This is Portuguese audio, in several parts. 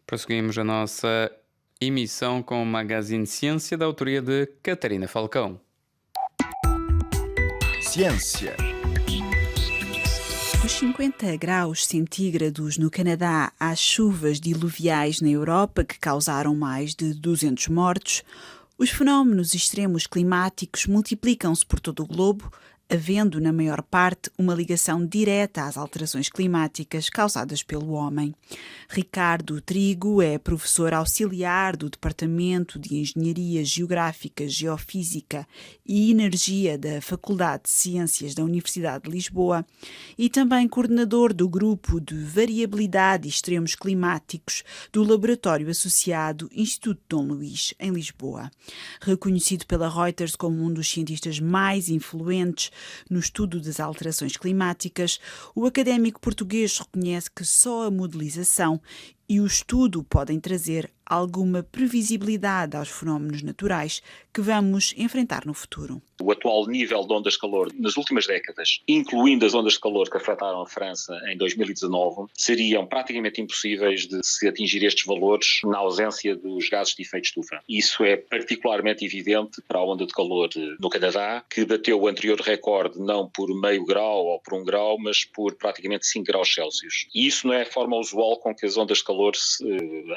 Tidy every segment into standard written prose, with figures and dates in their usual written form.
Prosseguimos a nossa emissão com o Magazine Ciência da autoria de Catarina Falcão. Ciência. Dos 50 graus centígrados no Canadá às chuvas diluviais na Europa que causaram mais de 200 mortos, os fenómenos extremos climáticos multiplicam-se por todo o globo, havendo, na maior parte, uma ligação direta às alterações climáticas causadas pelo homem. Ricardo Trigo é professor auxiliar do Departamento de Engenharia Geográfica, Geofísica e Energia da Faculdade de Ciências da Universidade de Lisboa e também coordenador do Grupo de Variabilidade e Extremos Climáticos do Laboratório Associado Instituto Dom Luís, em Lisboa. Reconhecido pela Reuters como um dos cientistas mais influentes no estudo das alterações climáticas, o académico português reconhece que só a modelização e o estudo podem trazer alguma previsibilidade aos fenómenos naturais que vamos enfrentar no futuro. O atual nível de ondas de calor nas últimas décadas, incluindo as ondas de calor que afetaram a França em 2019, seriam praticamente impossíveis de se atingir estes valores na ausência dos gases de efeito estufa. Isso é particularmente evidente para a onda de calor no Canadá, que bateu o anterior recorde não por meio grau ou por 1 grau, mas por praticamente 5 graus Celsius. E isso não é a forma usual com que as ondas de calor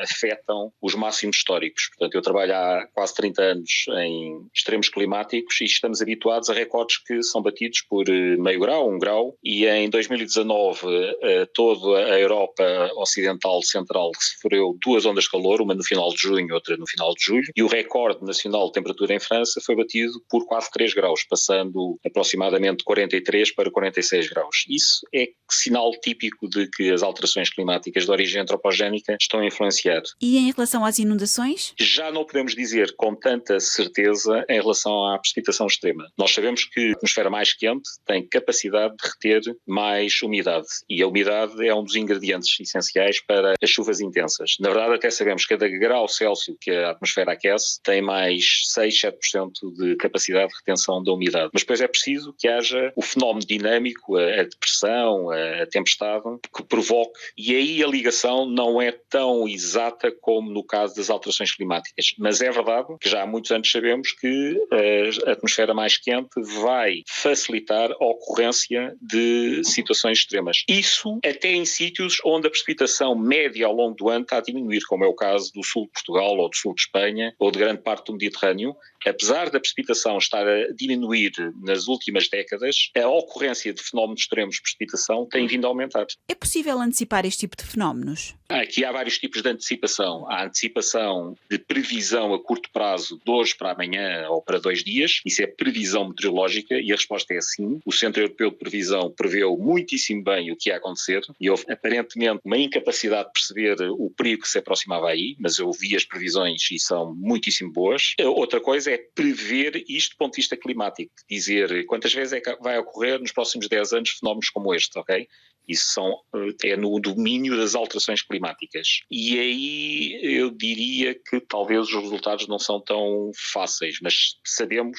afetam os máximos históricos. Portanto, eu trabalho há quase 30 anos em extremos climáticos e estamos habituados a recordes que são batidos por meio grau, 1 grau, e em 2019 toda a Europa Ocidental Central sofreu 2 ondas de calor, uma no final de junho, outra no final de julho, e o recorde nacional de temperatura em França foi batido por quase 3 graus, passando aproximadamente 43 para 46 graus. Isso é sinal típico de que as alterações climáticas de origem antropogénica estão a influenciar. E em relação às inundações? Já não podemos dizer com tanta certeza em relação à precipitação extrema. Nós sabemos que a atmosfera mais quente tem capacidade de reter mais umidade e a umidade é um dos ingredientes essenciais para as chuvas intensas. Na verdade, até sabemos que cada grau Celsius que a atmosfera aquece tem mais 6-7% de capacidade de retenção da umidade. Mas depois é preciso que haja o fenómeno dinâmico, a depressão, a tempestade, que provoque, e aí a ligação não é tão exata como no caso das alterações climáticas. Mas é verdade que já há muitos anos sabemos que a atmosfera mais quente vai facilitar a ocorrência de situações extremas. Isso até em sítios onde a precipitação média ao longo do ano está a diminuir, como é o caso do sul de Portugal ou do sul de Espanha ou de grande parte do Mediterrâneo. Apesar da precipitação estar a diminuir nas últimas décadas, a ocorrência de fenómenos extremos de precipitação tem vindo a aumentar. É possível antecipar este tipo de fenómenos? Aqui há vários tipos de antecipação. Há antecipação de previsão a curto prazo, de hoje para amanhã ou para 2 dias. Isso é previsão meteorológica e a resposta é sim. O Centro Europeu de Previsão preveu muitíssimo bem o que ia acontecer e houve aparentemente uma incapacidade de perceber o perigo que se aproximava aí, mas eu vi as previsões e são muitíssimo boas. Outra coisa é prever isto do ponto de vista climático, dizer quantas vezes é que vai ocorrer nos próximos 10 anos fenómenos como este, ok? Isso é no domínio das alterações climáticas. E aí eu diria que talvez os resultados não são tão fáceis, mas sabemos,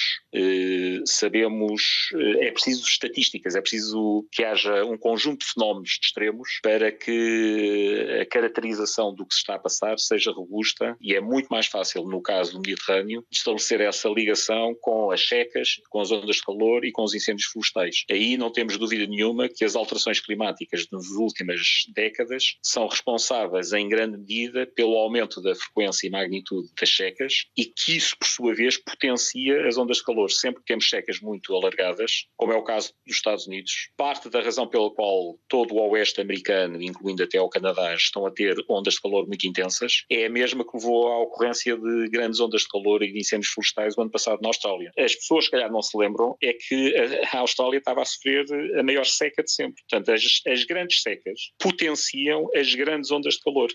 é preciso estatísticas, é preciso que haja um conjunto de fenómenos extremos para que a caracterização do que se está a passar seja robusta, e é muito mais fácil, no caso do Mediterrâneo, estabelecer essa ligação com as secas, com as ondas de calor e com os incêndios florestais. Aí não temos dúvida nenhuma que as alterações climáticas nas últimas décadas são responsáveis em grande medida pelo aumento da frequência e magnitude das secas e que isso, por sua vez, potencia as ondas de calor. Sempre que temos secas muito alargadas, como é o caso dos Estados Unidos, parte da razão pela qual todo o oeste americano, incluindo até o Canadá, estão a ter ondas de calor muito intensas, é a mesma que levou à ocorrência de grandes ondas de calor e de incêndios florestais o ano passado na Austrália. As pessoas, se calhar, não se lembram, é que a Austrália estava a sofrer a maior seca de sempre. Portanto, as grandes secas potenciam as grandes ondas de calor.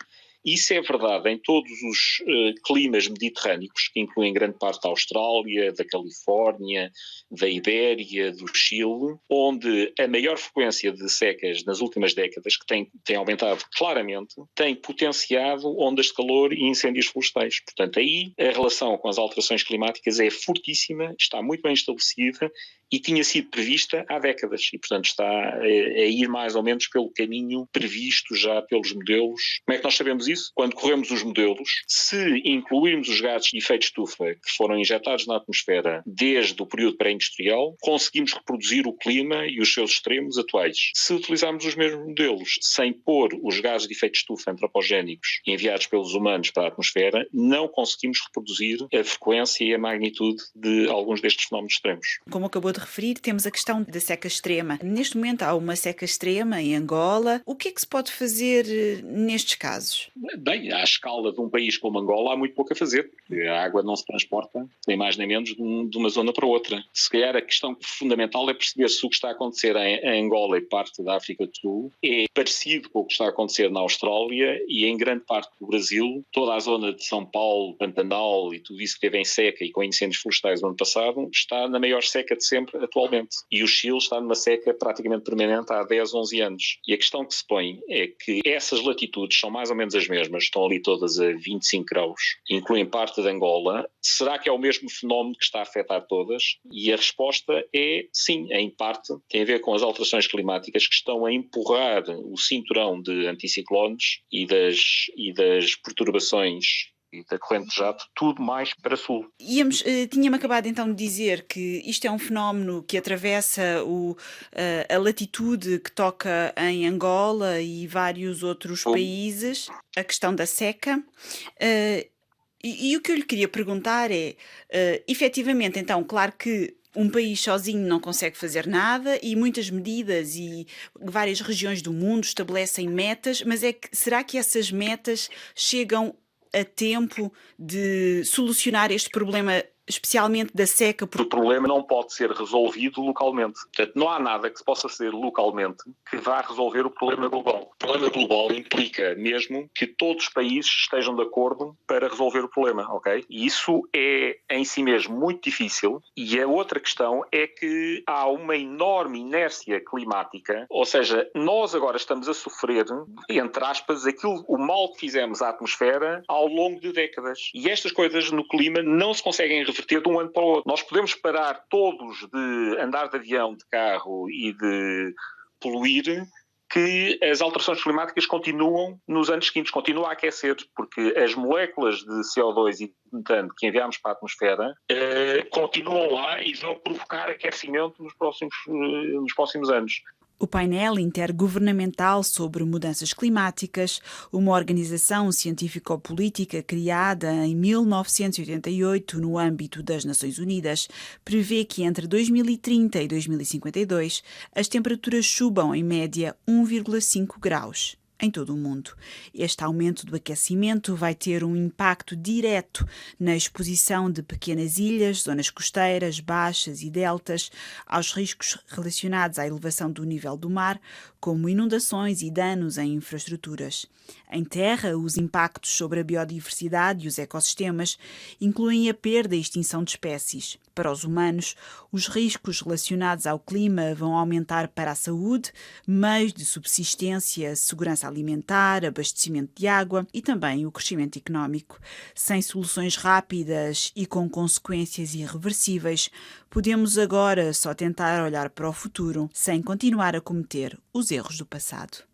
Isso é verdade em todos os climas mediterrâneos, que incluem grande parte da Austrália, da Califórnia, da Ibéria, do Chile, onde a maior frequência de secas nas últimas décadas, que tem aumentado claramente, tem potenciado ondas de calor e incêndios florestais. Portanto, aí a relação com as alterações climáticas é fortíssima, está muito bem estabelecida e tinha sido prevista há décadas e, portanto, está a ir mais ou menos pelo caminho previsto já pelos modelos. Como é que nós sabemos isso? Quando corremos os modelos, se incluirmos os gases de efeito de estufa que foram injetados na atmosfera desde o período pré-industrial, conseguimos reproduzir o clima e os seus extremos atuais. Se utilizarmos os mesmos modelos sem pôr os gases de efeito de estufa antropogénicos enviados pelos humanos para a atmosfera, não conseguimos reproduzir a frequência e a magnitude de alguns destes fenómenos extremos. Como acabou de referir, temos a questão da seca extrema. Neste momento há uma seca extrema em Angola. O que é que se pode fazer nestes casos? Bem, à escala de um país como Angola há muito pouco a fazer, porque a água não se transporta, nem mais nem menos, de uma zona para outra. Se calhar a questão fundamental é perceber se o que está a acontecer em Angola e parte da África do Sul é parecido com o que está a acontecer na Austrália e em grande parte do Brasil. Toda a zona de São Paulo, Pantanal e tudo isso que teve em seca e com incêndios florestais no ano passado, está na maior seca de sempre atualmente. E o Chile está numa seca praticamente permanente há 10, 11 anos. E a questão que se põe é que essas latitudes são mais ou menos as mesmas, estão ali todas a 25 graus, incluem parte de Angola. Será que é o mesmo fenómeno que está a afetar todas? E a resposta é sim, em parte. Tem a ver com as alterações climáticas que estão a empurrar o cinturão de anticiclones e das perturbações e da corrente de jato, tudo mais para sul. Tinha-me acabado então de dizer que isto é um fenómeno que atravessa a latitude que toca em Angola e vários outros países, a questão da seca. E o que eu lhe queria perguntar é, efetivamente, então, claro que um país sozinho não consegue fazer nada e muitas medidas e várias regiões do mundo estabelecem metas, mas será que essas metas chegam a tempo de solucionar este problema, especialmente da seca? O problema não pode ser resolvido localmente. Portanto, não há nada que se possa fazer localmente que vá resolver o problema global. O problema global implica mesmo que todos os países estejam de acordo para resolver o problema, ok? E isso é em si mesmo muito difícil. E a outra questão é que há uma enorme inércia climática, ou seja, nós agora estamos a sofrer, entre aspas, o mal que fizemos à atmosfera ao longo de décadas. E estas coisas no clima não se conseguem reverter de um ano para o outro. Nós podemos parar todos de andar de avião, de carro e de poluir, que as alterações climáticas continuam nos anos seguintes, continuam a aquecer, porque as moléculas de CO2 e de metano que enviamos para a atmosfera continuam lá e vão provocar aquecimento nos próximos anos. O painel intergovernamental sobre mudanças climáticas, uma organização científico-política criada em 1988 no âmbito das Nações Unidas, prevê que entre 2030 e 2052 as temperaturas subam em média 1,5 graus. Em todo o mundo. Este aumento do aquecimento vai ter um impacto direto na exposição de pequenas ilhas, zonas costeiras, baixas e deltas, aos riscos relacionados à elevação do nível do mar, como inundações e danos em infraestruturas. Em terra, os impactos sobre a biodiversidade e os ecossistemas incluem a perda e extinção de espécies. Para os humanos, os riscos relacionados ao clima vão aumentar para a saúde, meios de subsistência, segurança alimentar, abastecimento de água e também o crescimento económico. Sem soluções rápidas e com consequências irreversíveis, podemos agora só tentar olhar para o futuro sem continuar a cometer os erros do passado.